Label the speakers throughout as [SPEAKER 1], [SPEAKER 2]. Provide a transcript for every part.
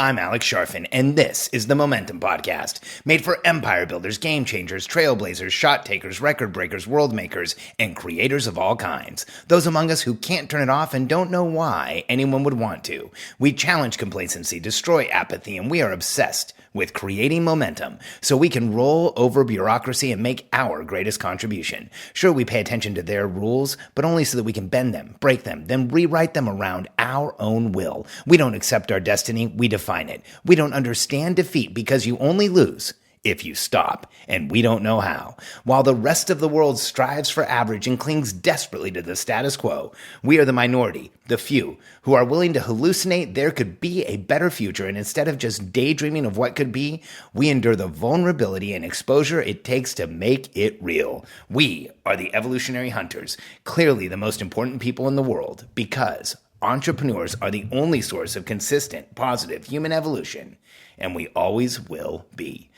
[SPEAKER 1] I'm Alex Sharfin, and this is the Momentum Podcast, made for empire builders, game changers, trailblazers, shot takers, record breakers, world makers, and creators of all kinds. Those among us who can't turn it off and don't know why anyone would want to. We challenge complacency, destroy apathy, and we are obsessed with creating momentum so we can roll over bureaucracy and make our greatest contribution. Sure, we pay attention to their rules, but only so that we can bend them, break them, then rewrite them around our own will. We don't accept our destiny, we define it. We don't understand defeat because you only lose if you stop, and we don't know how. While the rest of the world strives for average and clings desperately to the status quo, we are the minority, the few, who are willing to hallucinate there could be a better future, and instead of just daydreaming of what could be, we endure the vulnerability and exposure it takes to make it real. We are the evolutionary hunters, clearly the most important people in the world, because entrepreneurs are the only source of consistent, positive human evolution, and we always will be.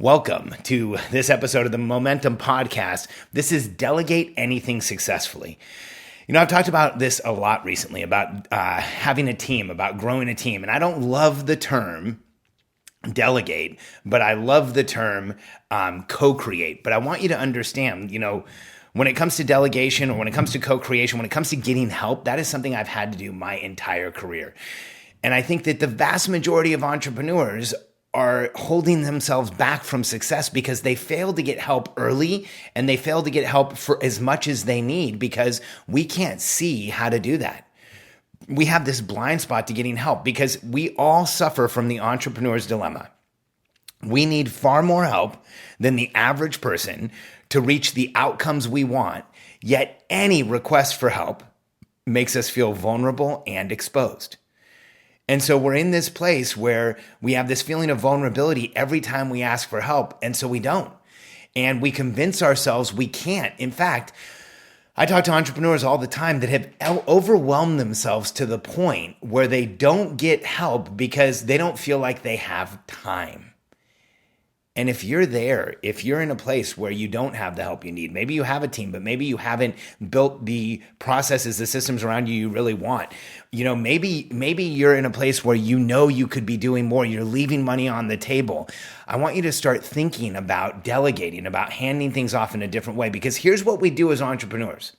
[SPEAKER 1] Welcome to this episode of the Momentum Podcast. This is Delegate Anything Successfully. You know, I've talked about this a lot recently, about having a team, about growing a team. And I don't love the term delegate, but I love the term co-create. But I want you to understand, you know, when it comes to delegation or when it comes to co-creation, when it comes to getting help, that is something I've had to do my entire career. And I think that the vast majority of entrepreneurs are holding themselves back from success because they fail to get help early and they fail to get help for as much as they need because we can't see how to do that. We have this blind spot to getting help because we all suffer from the entrepreneur's dilemma. We need far more help than the average person to reach the outcomes we want, yet any request for help makes us feel vulnerable and exposed. And so we're in this place where we have this feeling of vulnerability every time we ask for help, and so we don't. And we convince ourselves we can't. In fact, I talk to entrepreneurs all the time that have overwhelmed themselves to the point where they don't get help because they don't feel like they have time. And if you're there, if you're in a place where you don't have the help you need, maybe you have a team, but maybe you haven't built the processes, the systems around you really want. You know, maybe you're in a place where you know you could be doing more. You're leaving money on the table. I want you to start thinking about delegating, about handing things off in a different way, because here's what we do as entrepreneurs.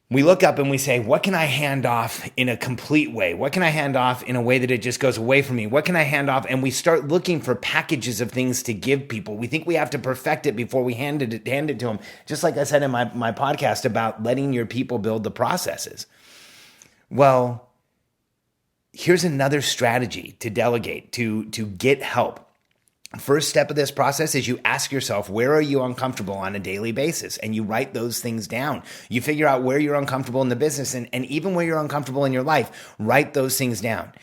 [SPEAKER 1] We look up and we say, what can I hand off in a complete way? What can I hand off in a way that it just goes away from me? What can I hand off? And we start looking for packages of things to give people. We think we have to perfect it before we hand it to them. Just like I said in my podcast about letting your people build the processes. Well, here's another strategy to delegate, to get help. First step of this process is you ask yourself, where are you uncomfortable on a daily basis? And you write those things down. You figure out where you're uncomfortable in the business and even where you're uncomfortable in your life, write those things down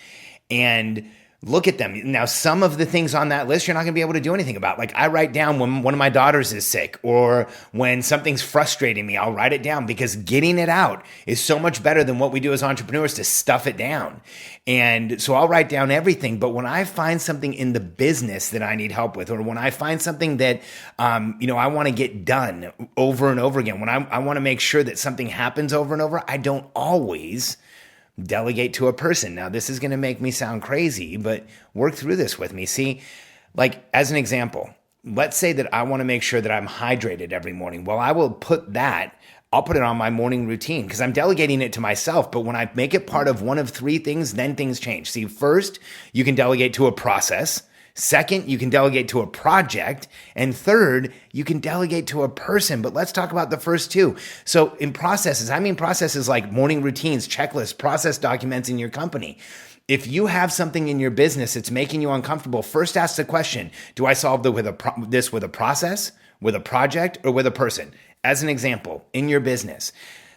[SPEAKER 1] and look at them. Now, some of the things on that list, you're not going to be able to do anything about. Like I write down when one of my daughters is sick or when something's frustrating me, I'll write it down because getting it out is so much better than what we do as entrepreneurs to stuff it down. And so I'll write down everything. But when I find something in the business that I need help with, or when I find something that, I want to get done over and over again, when I want to make sure that something happens over and over, I don't always delegate to a person. Now, this is going to make me sound crazy, but work through this with me. See, like as an example, let's say that I want to make sure that I'm hydrated every morning. Well, I'll put it on my morning routine because I'm delegating it to myself. But when I make it part of one of three things, then things change. See, first, you can delegate to a process. Second, you can delegate to a project. And third, you can delegate to a person. But let's talk about the first two. So in processes, I mean processes like morning routines, checklists, process documents in your company. If you have something in your business that's making you uncomfortable, first ask the question, do I solve this with a process, with a project, or with a person? As an example, in your business,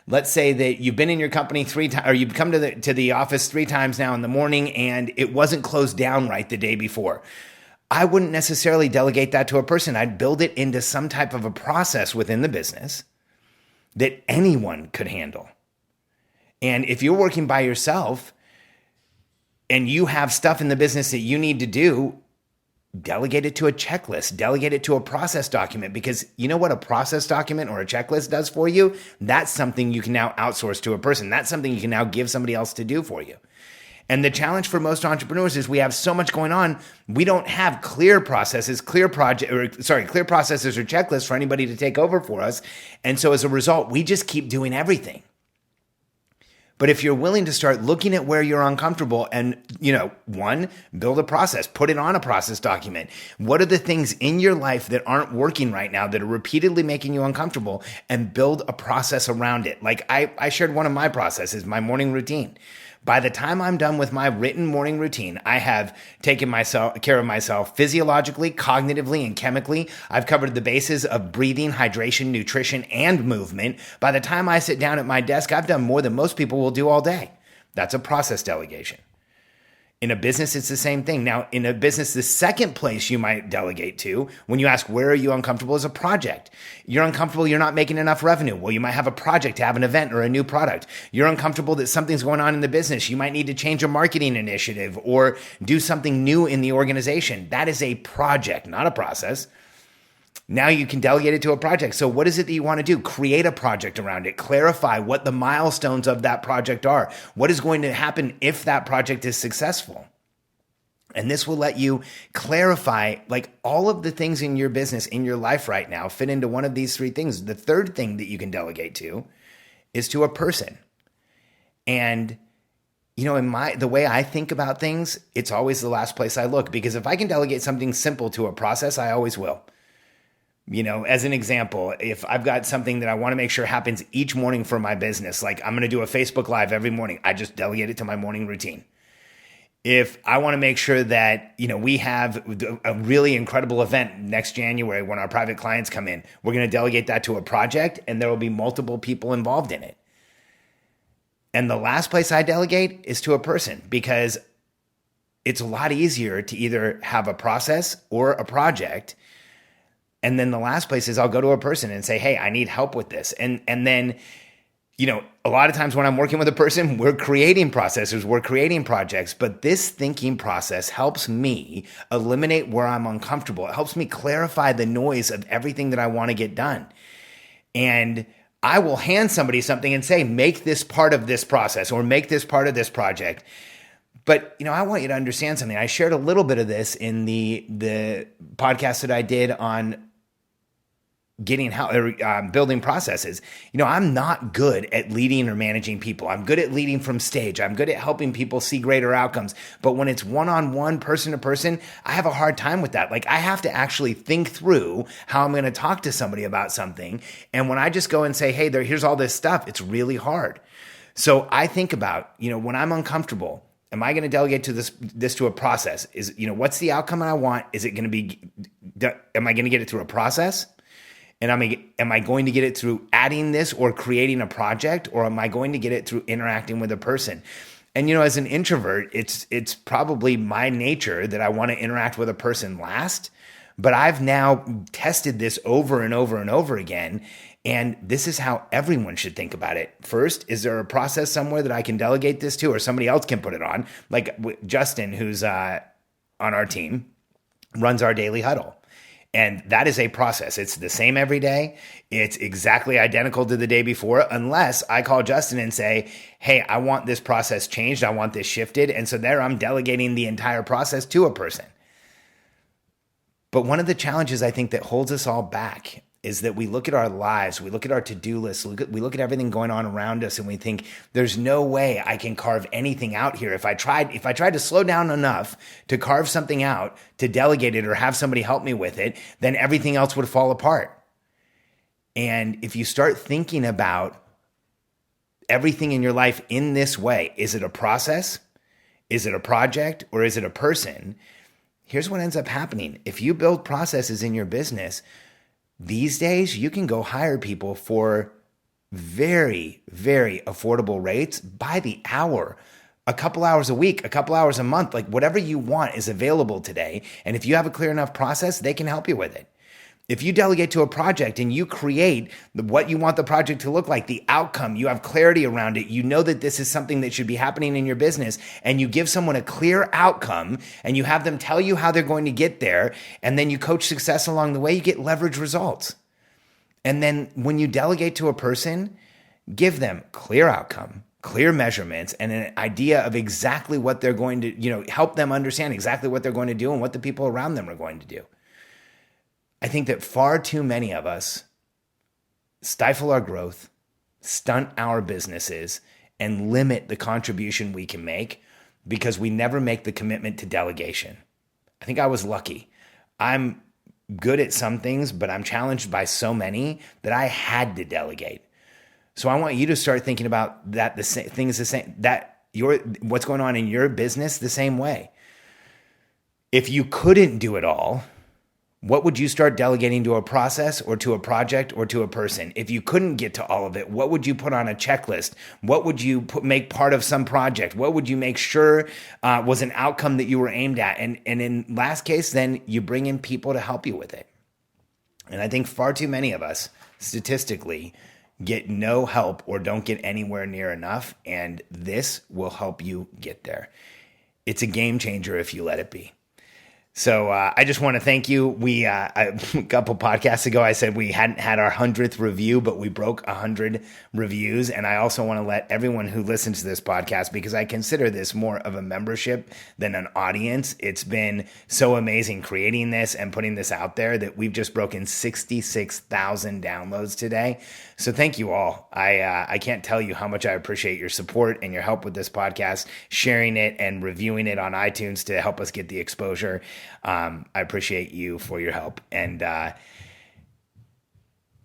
[SPEAKER 1] let's say that you've been in your company 3 times, or you've come to the office 3 times now in the morning and it wasn't closed down right the day before. I wouldn't necessarily delegate that to a person. I'd build it into some type of a process within the business that anyone could handle. And if you're working by yourself and you have stuff in the business that you need to do, delegate it to a checklist, delegate it to a process document, because you know what a process document or a checklist does for you? That's something you can now outsource to a person. That's something you can now give somebody else to do for you. And the challenge for most entrepreneurs is we have so much going on. We don't have clear processes, clear processes or checklists for anybody to take over for us. And so as a result, we just keep doing everything. But if you're willing to start looking at where you're uncomfortable and, one, build a process, put it on a process document. What are the things in your life that aren't working right now that are repeatedly making you uncomfortable, and build a process around it? Like I shared one of my processes, my morning routine. By the time I'm done with my written morning routine, I have taken care of myself physiologically, cognitively, and chemically. I've covered the bases of breathing, hydration, nutrition, and movement. By the time I sit down at my desk, I've done more than most people will do all day. That's a process delegation. In a business, it's the same thing. Now, in a business, the second place you might delegate to, when you ask, where are you uncomfortable, is a project. You're uncomfortable you're not making enough revenue. Well, you might have a project to have an event or a new product. You're uncomfortable that something's going on in the business. You might need to change a marketing initiative or do something new in the organization. That is a project, not a process. Now you can delegate it to a project. So what is it that you want to do? Create a project around it. Clarify what the milestones of that project are. What is going to happen if that project is successful? And this will let you clarify, like, all of the things in your business, in your life right now fit into one of these three things. The third thing that you can delegate to is to a person. And in the way I think about things, it's always the last place I look, because if I can delegate something simple to a process, I always will. As an example, if I've got something that I want to make sure happens each morning for my business, like I'm going to do a Facebook Live every morning, I just delegate it to my morning routine. If I want to make sure that, we have a really incredible event next January when our private clients come in, we're going to delegate that to a project, and there will be multiple people involved in it. And the last place I delegate is to a person, because it's a lot easier to either have a process or a project. And then the last place is I'll go to a person and say, hey, I need help with this. And then, a lot of times when I'm working with a person, we're creating processes, we're creating projects, but this thinking process helps me eliminate where I'm uncomfortable. It helps me clarify the noise of everything that I want to get done. And I will hand somebody something and say, make this part of this process or make this part of this project. But, I want you to understand something. I shared a little bit of this in the podcast that I did on building processes. I'm not good at leading or managing people. I'm good at leading from stage. I'm good at helping people see greater outcomes. But when it's one-on-one, person to person, I have a hard time with that. Like, I have to actually think through how I'm going to talk to somebody about something. And when I just go and say, hey, here's all this stuff, it's really hard. So I think about, when I'm uncomfortable, am I going to delegate to this to a process? Is, what's the outcome I want? Is it going to be, am I going to get it through a process? And am I going to get it through adding this or creating a project, or am I going to get it through interacting with a person? And, as an introvert, it's probably my nature that I want to interact with a person last, but I've now tested this over and over and over again. And this is how everyone should think about it. First, is there a process somewhere that I can delegate this to, or somebody else can put it on? Like Justin, who's on our team, runs our daily huddle. And that is a process. It's the same every day. It's exactly identical to the day before, unless I call Justin and say, hey, I want this process changed. I want this shifted. And so there I'm delegating the entire process to a person. But one of the challenges I think that holds us all back is that we look at our lives, we look at our to-do lists, we look at everything going on around us, and we think there's no way I can carve anything out here. If I tried to slow down enough to carve something out, to delegate it or have somebody help me with it, then everything else would fall apart. And if you start thinking about everything in your life in this way, is it a process? Is it a project? Or is it a person? Here's what ends up happening. If you build processes in your business, these days, you can go hire people for very, very affordable rates by the hour, a couple hours a week, a couple hours a month, like whatever you want is available today. And if you have a clear enough process, they can help you with it. If you delegate to a project and you create what you want the project to look like, the outcome, you have clarity around it, you know that this is something that should be happening in your business, and you give someone a clear outcome and you have them tell you how they're going to get there, and then you coach success along the way, you get leverage results. And then when you delegate to a person, give them clear outcome, clear measurements and an idea of exactly what they're going to, help them understand exactly what they're going to do and what the people around them are going to do. I think that far too many of us stifle our growth, stunt our businesses, and limit the contribution we can make because we never make the commitment to delegation. I think I was lucky. I'm good at some things, but I'm challenged by so many that I had to delegate. So I want you to start thinking about that what's going on in your business the same way. If you couldn't do it all, what would you start delegating to a process or to a project or to a person? If you couldn't get to all of it, what would you put on a checklist? What would you make part of some project? What would you make sure was an outcome that you were aimed at? And in last case, then you bring in people to help you with it. And I think far too many of us, statistically, get no help or don't get anywhere near enough. And this will help you get there. It's a game changer if you let it be. So I just want to thank you. A couple podcasts ago, I said we hadn't had our 100th review, but we broke 100 reviews. And I also want to let everyone who listens to this podcast, because I consider this more of a membership than an audience. It's been so amazing creating this and putting this out there that we've just broken 66,000 downloads today. So thank you all. I can't tell you how much I appreciate your support and your help with this podcast, sharing it and reviewing it on iTunes to help us get the exposure. I appreciate you for your help. And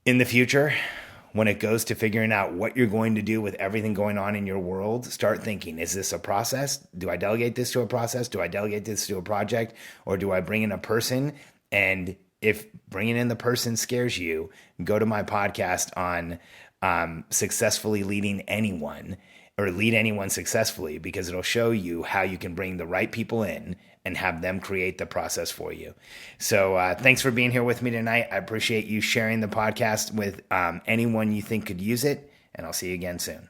[SPEAKER 1] in the future, when it goes to figuring out what you're going to do with everything going on in your world, start thinking, is this a process? Do I delegate this to a process? Do I delegate this to a project? Or do I bring in a person? And if bringing in the person scares you, go to my podcast on successfully leading anyone, or lead anyone successfully, because it'll show you how you can bring the right people in and have them create the process for you. So thanks for being here with me tonight. I appreciate you sharing the podcast with anyone you think could use it, and I'll see you again soon.